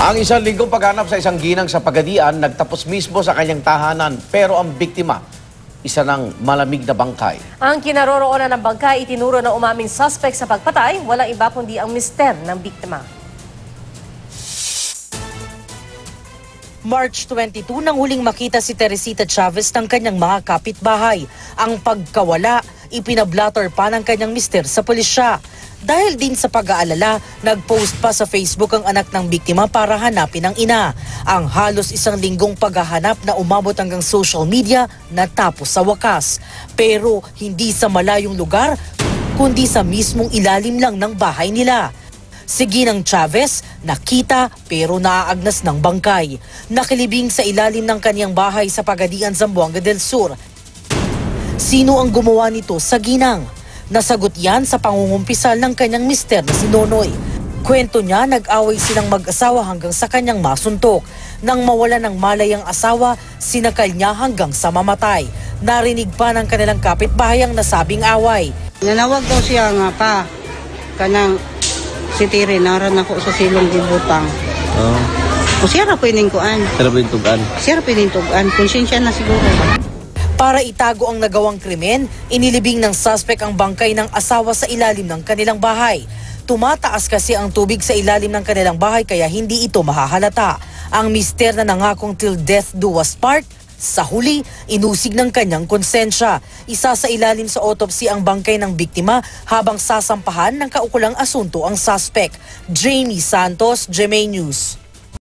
Ang isang linggong paghanap sa isang ginang sa Pagadian nagtapos mismo sa kanyang tahanan pero ang biktima, isa ng malamig na bangkay. Ang kinaroroonan ng bangkay itinuro ng umaming suspect sa pagpatay, walang iba kundi ang mister ng biktima. March 22 nang huling makita si Teresita Chavez ng kanyang mga kapitbahay. Ang pagkawala, ipinablatter pa ng kanyang mister sa pulisya. Dahil din sa pag-aalala, nag-post pa sa Facebook ang anak ng biktima para hanapin ang ina. Ang halos isang linggong paghahanap na umabot hanggang social media natapos sa wakas. Pero hindi sa malayong lugar, kundi sa mismong ilalim lang ng bahay nila. Si Ginang Chavez, nakita pero naaagnas ng bangkay. Nakilibing sa ilalim ng kanyang bahay sa Pagadian, Zamboanga del Sur. Sino ang gumawa nito sa Ginang? Nasagot yan sa pangungumpisal ng kanyang mister na si Nonoy. Kwento niya, nag-away silang mag-asawa hanggang sa kanyang masuntok. Nang mawala ng malay ang asawa, sinakal niya hanggang sa mamatay. Narinig pa ng kanilang kapitbahay ang nasabing away. Nanawag daw siya nga pa, kanang si Tiri, naran ako sa silong gibutang. O siya ra pwedeng kuan. Siya ra pwedeng tugan. Konsensya na siguro. Para itago ang nagawang krimen, inilibing ng suspect ang bangkay ng asawa sa ilalim ng kanilang bahay. Tumataas kasi ang tubig sa ilalim ng kanilang bahay kaya hindi ito mahahalata. Ang mister na nangakong till death do us part, sa huli, inusig ng kanyang konsensya. Isa sa ilalim sa autopsy ang bangkay ng biktima habang sasampahan ng kaukulang asunto ang suspect. Jamie Santos, GMA News.